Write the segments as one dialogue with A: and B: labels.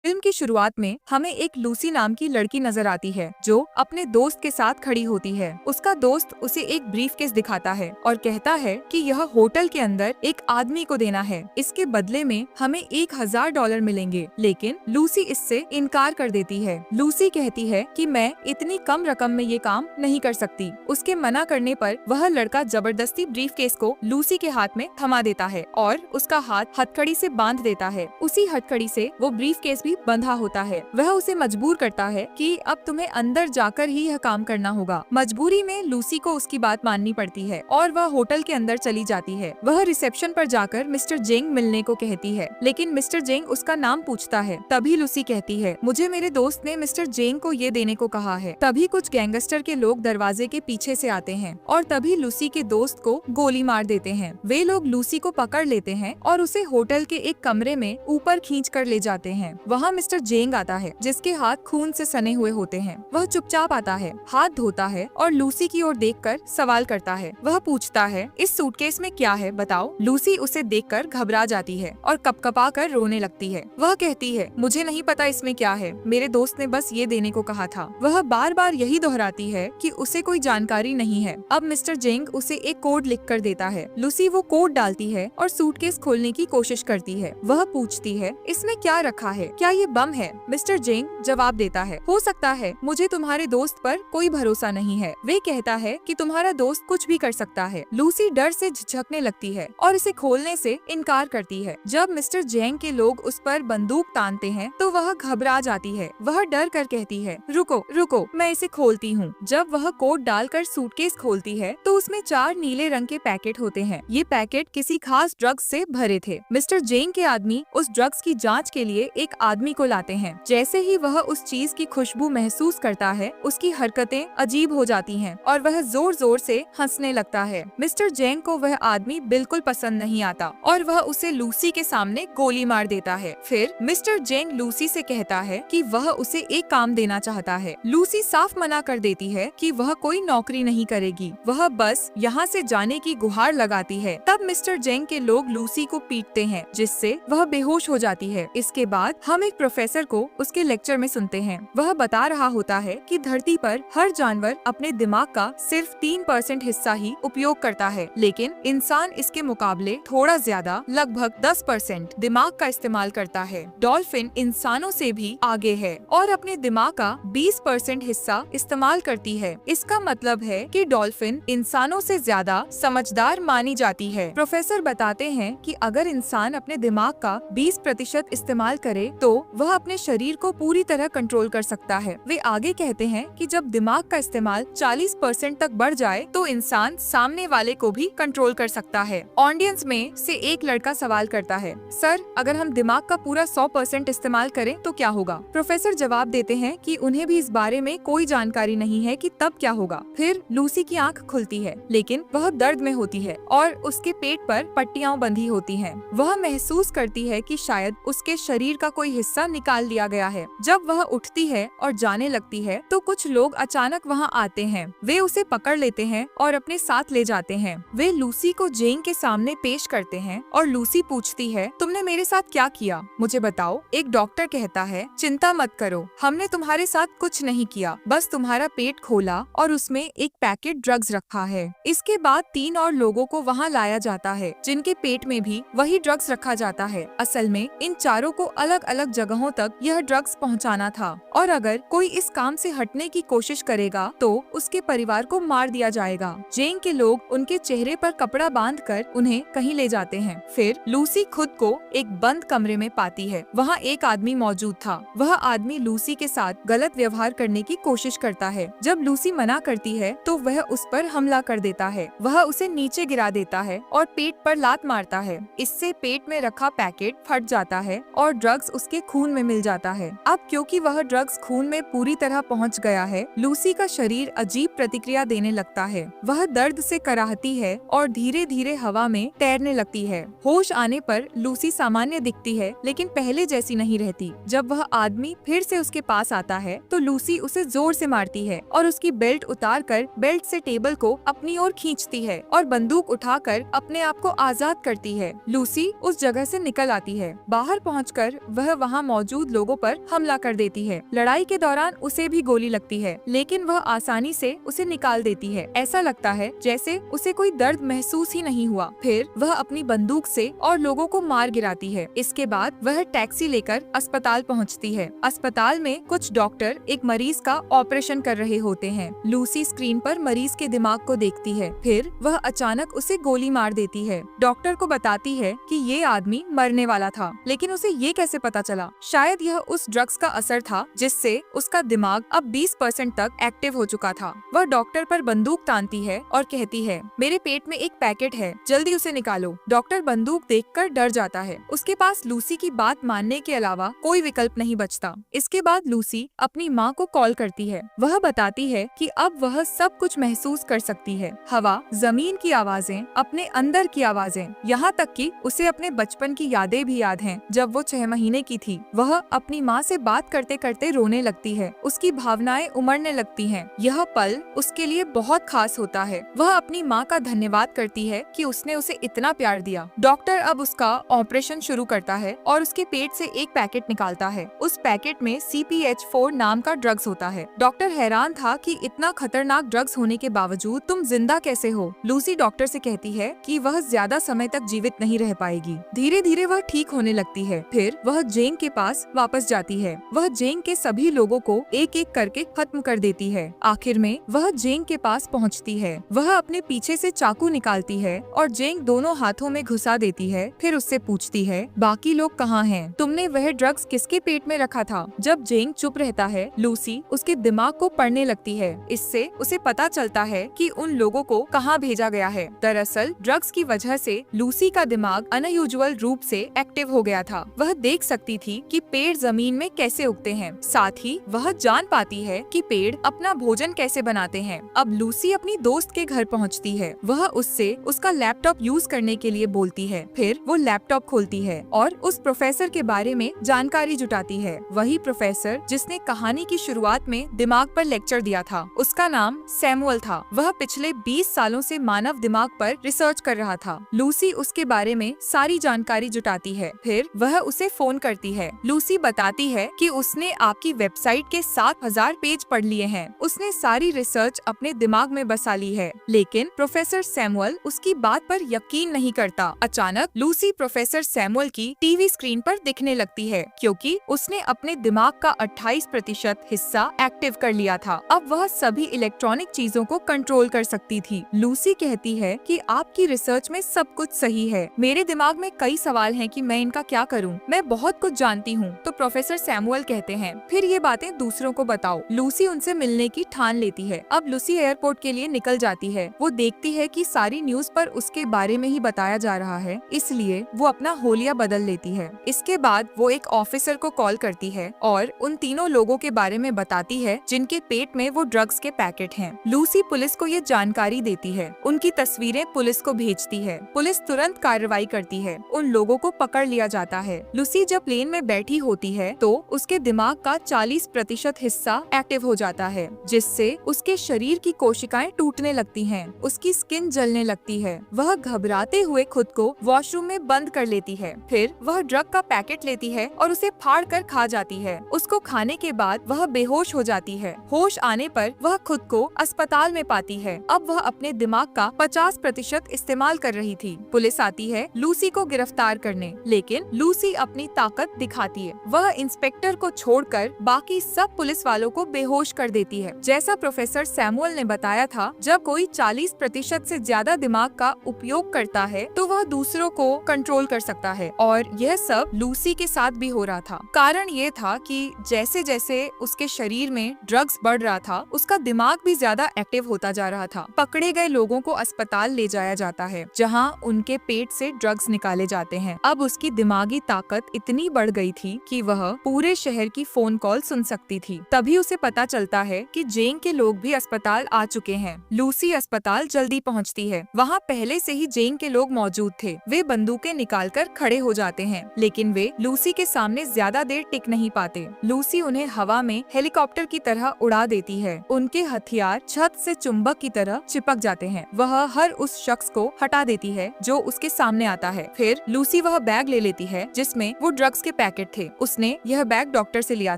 A: Film की शुरुआत में हमें एक लूसी नाम की लड़की नजर आती है जो अपने दोस्त के साथ खड़ी होती है। उसका दोस्त उसे एक ब्रीफकेस दिखाता है और कहता है कि यह होटल के अंदर एक आदमी को देना है। इसके बदले में हमें $1000 मिलेंगे, लेकिन लूसी इससे इनकार कर देती है। लूसी कहती है कि मैं इतनी कम रकम में ये काम नहीं कर सकती। उसके मना करने पर वह लड़का जबरदस्ती ब्रीफकेस को लूसी के हाथ में थमा देता है और उसका हाथ हथकड़ी से बांध देता है। उसी हथकड़ी से वो ब्रीफकेस भी बंधा होता है। वह उसे मजबूर करता है कि अब तुम्हें अंदर जाकर ही यह काम करना होगा। मजबूरी में लूसी को उसकी बात माननी पड़ती है और वह होटल के अंदर चली जाती है। वह रिसेप्शन पर जाकर मिस्टर जेंग मिलने को कहती है, लेकिन मिस्टर जेंग उसका नाम पूछता है। तभी लूसी कहती है, मुझे मेरे दोस्त ने मिस्टर जेंग को ये देने को कहा है। तभी कुछ गैंगस्टर के लोग दरवाजे के पीछे से आते हैं और तभी लूसी के दोस्त को गोली मार देते हैं। वे लोग लूसी को पकड़ लेते हैं और उसे होटल के एक कमरे में ऊपर खींच कर ले जाते हैं। वहाँ मिस्टर जेंग आता है जिसके हाथ खून से सने हुए होते हैं। वह चुपचाप आता है, हाथ धोता है और लूसी की ओर देखकर सवाल करता है। वह पूछता है, इस सूटकेस में क्या है बताओ। लूसी उसे देखकर घबरा जाती है और कपकपा कर रोने लगती है। वह कहती है, मुझे नहीं पता इसमें क्या है, मेरे दोस्त ने बस ये देने को कहा था। वह बार बार यही दोहराती है कि उसे कोई जानकारी नहीं है। अब मिस्टर जेंग उसे एक कोड लिख कर देता है। लूसी वो कोड डालती है और सूटकेस खोलने की कोशिश करती है। वह पूछती है, इसमें क्या रखा है, क्या ये बम है? मिस्टर जेंग जवाब देता है, हो सकता है, मुझे तुम्हारे दोस्त पर कोई भरोसा नहीं है। वे कहता है कि तुम्हारा दोस्त कुछ भी कर सकता है। लूसी डर से झिझकने लगती है और इसे खोलने से इनकार करती है। जब मिस्टर जेंग के लोग उस पर बंदूक तानते हैं तो वह घबरा जाती है। वह डर कर कहती है, रुको रुको, मैं इसे खोलती हूँ। जब वह कोड डालकर सूटकेस खोलती है तो उसमें 4 नीले रंग के पैकेट होते हैं। ये पैकेट किसी खास ड्रग्स से भरे थे। मिस्टर जेंग के आदमी उस ड्रग्स की जांच के लिए एक आदमी को लाते हैं। जैसे ही वह उस चीज की खुशबू महसूस करता है, उसकी हरकतें अजीब हो जाती हैं और वह जोर जोर से हंसने लगता है। मिस्टर जेंग को वह आदमी बिल्कुल पसंद नहीं आता और वह उसे लूसी के सामने गोली मार देता है। फिर मिस्टर जेंग लूसी से कहता है कि वह उसे एक काम देना चाहता है। लूसी साफ मना कर देती है कि वह कोई नौकरी नहीं करेगी, वह बस यहाँ से जाने की गुहार लगाती है। तब मिस्टर जेंग के लोग लूसी को पीटते हैं जिससे वह बेहोश हो जाती है। इसके बाद हम एक प्रोफेसर को उसके लेक्चर में सुनते हैं। वह बता रहा होता है कि धरती पर हर जानवर अपने दिमाग का सिर्फ 3% हिस्सा ही उपयोग करता है, लेकिन इंसान इसके मुकाबले थोड़ा ज्यादा, लगभग 10% दिमाग का इस्तेमाल करता है। डॉल्फिन इंसानों से भी आगे है और अपने दिमाग का 20% हिस्सा इस्तेमाल करती है। इसका मतलब है कि डॉल्फिन इंसानों से ज्यादा समझदार मानी जाती है। प्रोफेसर बताते हैं कि अगर इंसान अपने दिमाग का 20% इस्तेमाल करे तो वह अपने शरीर को पूरी तरह कंट्रोल कर सकता है। वे आगे कहते हैं कि जब दिमाग का इस्तेमाल 40% तक बढ़ जाए तो इंसान सामने वाले को भी कंट्रोल कर सकता है। ऑडियंस में से एक लड़का सवाल करता है, सर अगर हम दिमाग का पूरा 100% इस्तेमाल करें तो क्या होगा? प्रोफेसर जवाब देते हैं कि उन्हें भी इस बारे में कोई जानकारी नहीं है कि तब क्या होगा। फिर लूसी की आंख खुलती है, लेकिन वह दर्द में होती है और उसके पेट पर पट्टियां बंधी होती हैं। वह महसूस करती है कि शायद उसके शरीर का कोई हिस्सा निकाल लिया गया है। जब वह उठती है और जाने लगती है तो कुछ लोग अचानक वहां आते हैं। वे उसे पकड़ लेते हैं और अपने साथ ले जाते हैं। वे लूसी को जेंग के सामने पेश करते हैं और लूसी पूछती है, तुमने मेरे साथ क्या किया, मुझे बताओ। एक डॉक्टर कहता है, चिंता मत करो, हमने तुम्हारे साथ कुछ नहीं किया, बस तुम्हारा पेट खोला और उसमें एक पैकेट ड्रग्स रखा है। इसके बाद 3 और लोगों को वहाँ लाया जाता है जिनके पेट में भी वही ड्रग्स रखा जाता है। असल में इन चारों को अलग अलग जगहों तक यह ड्रग्स पहुंचाना था और अगर कोई इस काम से हटने की कोशिश करेगा तो उसके परिवार को मार दिया जाएगा। जेंग के लोग उनके चेहरे पर कपड़ा बांधकर उन्हें कहीं ले जाते हैं। फिर लूसी खुद को एक बंद कमरे में पाती है। वहाँ एक आदमी मौजूद था। वह आदमी लूसी के साथ गलत व्यवहार करने की कोशिश करता है। जब लूसी मना करती है तो वह उस पर हमला कर देता है। वह उसे नीचे गिरा देता है और पेट पर लात मारता है। इससे पेट में रखा पैकेट फट जाता है और ड्रग्स उसके खून में मिल जाता है। अब क्योंकि वह ड्रग्स खून में पूरी तरह पहुंच गया है, लूसी का शरीर अजीब प्रतिक्रिया देने लगता है। वह दर्द से कराहती है और धीरे धीरे हवा में तैरने लगती है। होश आने पर लूसी सामान्य दिखती है, लेकिन पहले जैसी नहीं रहती। जब वह आदमी फिर से उसके पास आता है तो लूसी उसे जोर से मारती है और उसकी बेल्ट उतारकर बेल्ट से टेबल को अपनी ओर खींचती है और बंदूक उठाकर अपने आप को आजाद करती है। लूसी उस जगह से निकल आती है। बाहर पहुंचकर वह वहाँ वहाँ मौजूद लोगों पर हमला कर देती है। लड़ाई के दौरान उसे भी गोली लगती है, लेकिन वह आसानी से उसे निकाल देती है। ऐसा लगता है जैसे उसे कोई दर्द महसूस ही नहीं हुआ। फिर वह अपनी बंदूक से और लोगों को मार गिराती है। इसके बाद वह टैक्सी लेकर अस्पताल पहुंचती है। अस्पताल में कुछ डॉक्टर एक मरीज का ऑपरेशन कर रहे होते हैं। लूसी स्क्रीन पर मरीज के दिमाग को देखती है। फिर वह अचानक उसे गोली मार देती है। डॉक्टर को बताती है कि ये आदमी मरने वाला था, लेकिन उसे ये कैसे पता चला? शायद यह उस ड्रग्स का असर था जिससे उसका दिमाग अब 20% तक एक्टिव हो चुका था। वह डॉक्टर पर बंदूक तानती है और कहती है, मेरे पेट में एक पैकेट है, जल्दी उसे निकालो। डॉक्टर बंदूक देखकर डर जाता है। उसके पास लूसी की बात मानने के अलावा कोई विकल्प नहीं बचता। इसके बाद लूसी अपनी माँ को कॉल करती है। वह बताती है कि अब वह सब कुछ महसूस कर सकती है, हवा, जमीन की आवाजें, अपने अंदर की आवाजें, यहाँ तक कि उसे अपने बचपन की यादें भी याद हैं, जब वो 6 महीने की थी। वह अपनी माँ से बात करते करते रोने लगती है। उसकी भावनाएं उमड़ने लगती हैं। यह पल उसके लिए बहुत खास होता है। वह अपनी माँ का धन्यवाद करती है कि उसने उसे इतना प्यार दिया। डॉक्टर अब उसका ऑपरेशन शुरू करता है और उसके पेट से एक पैकेट निकालता है। उस पैकेट में CPH4 नाम का ड्रग्स होता है। डॉक्टर हैरान था कि इतना खतरनाक ड्रग्स होने के बावजूद तुम जिंदा कैसे हो? लूसी डॉक्टर से कहती है कि वह ज्यादा समय तक जीवित नहीं रह पाएगी। धीरे धीरे वह ठीक होने लगती है। फिर वह जेंग के पास वापस जाती है। वह जेंग के सभी लोगों को एक एक करके खत्म कर देती है। आखिर में वह जेंग के पास पहुंचती है। वह अपने पीछे से चाकू निकालती है और जेंग दोनों हाथों में घुसा देती है। फिर उससे पूछती है, बाकी लोग कहाँ हैं? तुमने वह ड्रग्स किसके पेट में रखा था? जब जेंग चुप रहता है, लूसी उसके दिमाग को पढ़ने लगती है। इससे उसे पता चलता है कि उन लोगों को कहाँ भेजा गया है। दरअसल ड्रग्स की वजह से लूसी का दिमाग अनयूजुअल रूप से एक्टिव हो गया था। वह देख सकती थी कि पेड़ जमीन में कैसे उगते हैं। साथ ही वह जान पाती है कि पेड़ अपना भोजन कैसे बनाते हैं। अब लूसी अपनी दोस्त के घर पहुंचती है। वह उससे उसका लैपटॉप यूज करने के लिए बोलती है। फिर वो लैपटॉप खोलती है और उस प्रोफेसर के बारे में जानकारी जुटाती है। वही प्रोफेसर जिसने कहानी की शुरुआत में दिमाग पर लेक्चर दिया था। उसका नाम सैमुअल था। वह पिछले 20 सालों से मानव दिमाग पर रिसर्च कर रहा था। लूसी उसके बारे में सारी जानकारी जुटाती है। फिर वह उसे फोन करती है। लूसी बताती है कि उसने आपकी वेबसाइट के 7000 पेज पढ़ लिए हैं। उसने सारी रिसर्च अपने दिमाग में बसा ली है। लेकिन प्रोफेसर सैमुअल उसकी बात पर यकीन नहीं करता। अचानक लूसी प्रोफेसर सैमुअल की टीवी स्क्रीन पर दिखने लगती है, क्योंकि उसने अपने दिमाग का 28% हिस्सा एक्टिव कर लिया था। अब वह सभी इलेक्ट्रॉनिक चीजों को कंट्रोल कर सकती थी। लूसी कहती है कि आपकी रिसर्च में सब कुछ सही है। मेरे दिमाग में कई सवाल हैं कि मैं इनका क्या करूं? मैं बहुत कुछ जानती हूं। तो प्रोफेसर सैमुअल कहते हैं, फिर ये बातें दूसरों को बताओ। लूसी उनसे मिलने की ठान लेती है। अब लूसी एयरपोर्ट के लिए निकल जाती है। वो देखती है कि सारी न्यूज पर उसके बारे में ही बताया जा रहा है, इसलिए वो अपना होलिया बदल लेती है। इसके बाद वो एक ऑफिसर को कॉल करती है और उन तीनों लोगों के बारे में बताती है जिनके पेट में वो ड्रग्स के पैकेट हैं। लूसी पुलिस को ये जानकारी देती है। उनकी तस्वीरें पुलिस को भेजती है। पुलिस तुरंत कार्रवाई करती है। उन लोगों को पकड़ लिया जाता है। लूसी जब प्लेन में बैठी होती है तो उसके दिमाग का 40% हिस्सा एक्टिव हो जाता है, जिससे उसके शरीर की कोशिकाएं टूटने लगती हैं। उसकी स्किन जलने लगती है। वह घबराते हुए खुद को वॉशरूम में बंद कर लेती है। फिर वह ड्रग का पैकेट लेती है और उसे फाड़ कर खा जाती है। उसको खाने के बाद वह बेहोश हो जाती है। होश आने पर वह खुद को अस्पताल में पाती है। अब वह अपने दिमाग का 50% इस्तेमाल कर रही थी। पुलिस आती है लूसी को गिरफ्तार करने, लेकिन लूसी अपनी ताकत दिखाती है। वह इंस्पेक्टर को छोड़कर बाकी सब पुलिस वालों को बेहोश कर देती है। जैसा प्रोफेसर सैमुअल ने बताया था, जब कोई 40% से ज्यादा दिमाग का उपयोग करता है तो वह दूसरों को कंट्रोल कर सकता है, और यह सब लूसी के साथ भी हो रहा था। कारण ये था कि जैसे जैसे उसके शरीर में ड्रग्स बढ़ रहा था, उसका दिमाग भी ज्यादा एक्टिव होता जा रहा था। पकड़े गए लोगों को अस्पताल ले जाया जाता है, जहां उनके पेट से ड्रग्स निकाले जाते हैं। अब उसकी दिमागी ताकत इतनी बढ़ गई थी कि वह पूरे शहर की फोन कॉल सुन सकती थी। तभी उसे पता चलता है कि जेंग के लोग भी अस्पताल आ चुके हैं। लूसी अस्पताल जल्दी पहुंचती है। वहां पहले से ही जेंग के लोग मौजूद थे। वे बंदूकें निकालकर खड़े हो जाते हैं, लेकिन वे लूसी के सामने ज्यादा देर टिक नहीं पाते। लूसी उन्हें हवा में हेलीकॉप्टर की तरह उड़ा देती है। उनके हथियार छत से चुंबक की तरह चिपक जाते हैं। वह हर उस शख्स को हटा देती है जो उसके सामने आता है। फिर लूसी वह बैग ले लेती है जिसमें वो ड्रग्स के पैकेट थे। उसने यह बैग डॉक्टर से लिया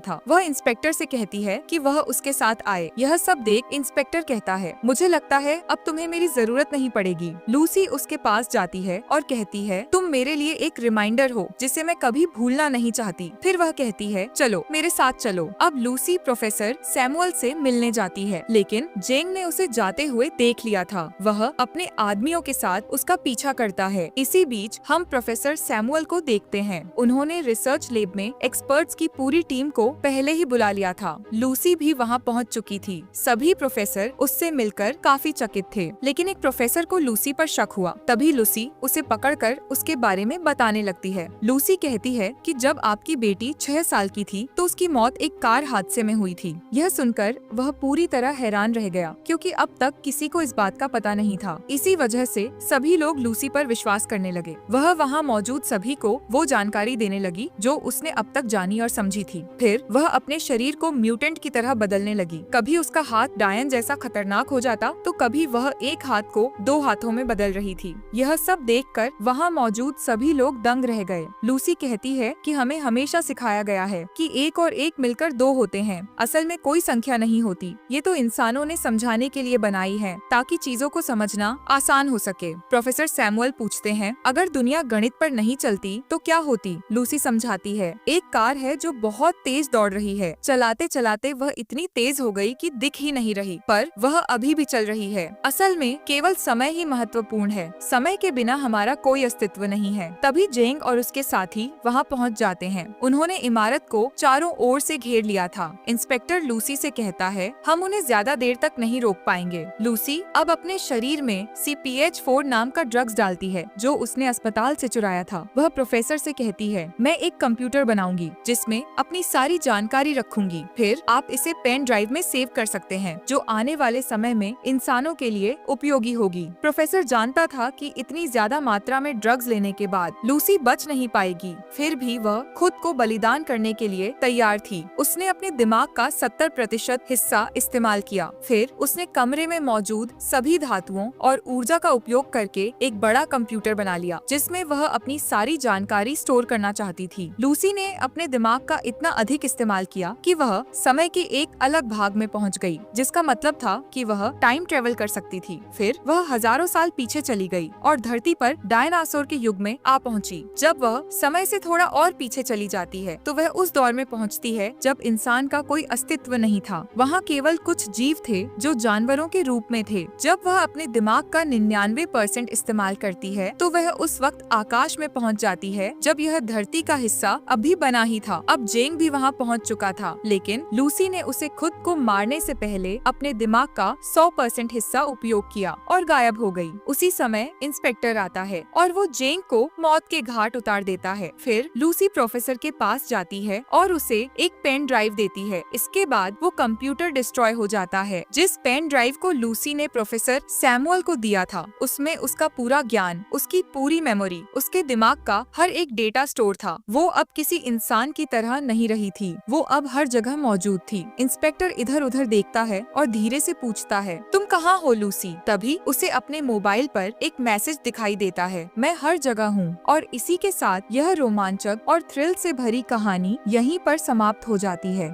A: था। वह इंस्पेक्टर से कहती है कि वह उसके साथ आए। यह सब देख इंस्पेक्टर कहता है, मुझे लगता है अब तुम्हें मेरी जरूरत नहीं पड़ेगी। लूसी उसके पास जाती है और कहती है, तुम मेरे लिए एक रिमाइंडर हो जिसे मैं कभी भूलना नहीं चाहती। फिर वह कहती है, चलो मेरे साथ चलो। अब लूसी प्रोफेसर सैमुअल से मिलने जाती है, लेकिन जेंग ने उसे जाते हुए देख लिया था। वह अपने आदमियों के साथ उसका पीछा करता है। इसी बीच हम प्रोफेसर सैमुअल को देखते हैं। उन्होंने रिसर्च लैब में एक्सपर्ट्स की पूरी टीम को पहले ही बुला लिया था। लूसी भी वहाँ पहुँच चुकी थी। सभी प्रोफेसर उससे मिलकर काफी चकित थे, लेकिन एक प्रोफेसर को लूसी पर शक हुआ। तभी लूसी उसे पकड़कर उसके बारे में बताने लगती है। लूसी कहती है कि जब आपकी बेटी 6 साल की थी तो उसकी मौत एक कार हादसे में हुई थी। यह सुनकर वह पूरी तरह हैरान रह गया, क्योंकि अब तक किसी को इस बात का पता नहीं था। इसी वजह से सभी लोग लूसी पर विश्वास करने लगे। वह वहाँ मौजूद सभी को वो जानकारी देने लगी जो उसने अब तक जानी और समझी थी। फिर वह अपने शरीर को म्यूटेंट की तरह बदलने लगी। कभी उसका हाथ डायन जैसा खतरनाक हो जाता तो कभी वह एक हाथ को 2 हाथों में बदल रही थी। यह सब देखकर वहाँ मौजूद सभी लोग दंग रह गए। लूसी कहती है कि हमें हमेशा सिखाया गया है कि 1 और 1 मिलकर 2 होते हैं। असल में कोई संख्या नहीं होती। ये तो इंसानों ने समझाने के लिए बनाई है ताकि चीजों को समझना आसान हो सके। प्रोफेसर सैमुअल पूछते हैं, अगर दुनिया गणित पर नहीं चलती तो क्या होती? लूसी समझाती है, एक कार है जो बहुत तेज दौड़ रही है। चलाते चलाते वह इतनी तेज हो गई कि दिख ही नहीं रही, पर वह अभी भी चल रही है। असल में केवल समय ही महत्वपूर्ण है। समय के बिना हमारा कोई अस्तित्व नहीं है। तभी जेंग और उसके साथी वहाँ पहुँच जाते हैं। उन्होंने इमारत को चारों ओर से घेर लिया था। इंस्पेक्टर लूसी से कहता है, हम उन्हें ज्यादा देर तक नहीं रोक पाएंगे। लूसी अब अपने शरीर में CPH4 नाम का ड्रग्स डालती है जो उसने अस्पताल से चुराया था। वह प्रोफेसर से कहती है, मैं एक कंप्यूटर बनाऊंगी जिसमें अपनी सारी जानकारी रखूंगी। फिर आप इसे पेन ड्राइव में सेव कर सकते हैं जो आने वाले समय में इंसानों के लिए उपयोगी होगी। प्रोफेसर जानता था कि इतनी ज्यादा मात्रा में ड्रग्स लेने के बाद लूसी बच नहीं पाएगी। फिर भी वह खुद को बलिदान करने के लिए तैयार थी। उसने अपने दिमाग का 70% हिस्सा इस्तेमाल किया। फिर उसने कमरे में मौजूद सभी धातुओं और ऊर्जा का उपयोग करके एक बड़ा कंप्यूटर बना लिया जिसमें वह अपनी सारी जानकारी स्टोर करना चाहती थी। लूसी ने अपने दिमाग का इतना अधिक इस्तेमाल किया कि वह समय के एक अलग भाग में पहुंच गई, जिसका मतलब था कि वह टाइम ट्रेवल कर सकती थी। फिर वह हजारों साल पीछे चली गई और धरती पर डायनासोर के युग में आ पहुंची। जब वह समय से थोड़ा और पीछे चली जाती है तो वह उस दौर में पहुंचती है जब इंसान का कोई अस्तित्व नहीं था। वहाँ केवल कुछ जीव थे जो जानवरों के रूप में थे। जब वह अपने दिमाग का 99% इस्तेमाल करती है तो वह उस वक्त आकाश में पहुंच जाती है जब यह धरती का हिस्सा अभी बना ही था। अब जेंग भी वहाँ पहुँच चुका था, लेकिन लूसी ने उसे खुद को मारने से पहले अपने दिमाग का 100% हिस्सा उपयोग किया और गायब हो गई। उसी समय इंस्पेक्टर आता है और वो जेंग को मौत के घाट उतार देता है। फिर लूसी प्रोफेसर के पास जाती है और उसे एक पेन ड्राइव देती है। इसके बाद वो कंप्यूटर डिस्ट्रॉय हो जाता है। जिस पेन ड्राइव को लूसी ने प्रोफेसर सैमुअल को दिया था उसमें उसका पूरा ज्ञान, उसकी पूरी मेमोरी, उसके दिमाग का हर एक डेटा स्टोर था। वो अब किसी इंसान की तरह नहीं रही थी। वो अब हर जगह मौजूद थी। इंस्पेक्टर इधर उधर देखता है और धीरे से पूछता है, तुम कहाँ हो लूसी? तभी उसे अपने मोबाइल पर एक मैसेज दिखाई देता है, मैं हर जगह हूँ। और इसी के साथ यह रोमांचक और थ्रिल से भरी कहानी यहीं पर समाप्त हो जाती है।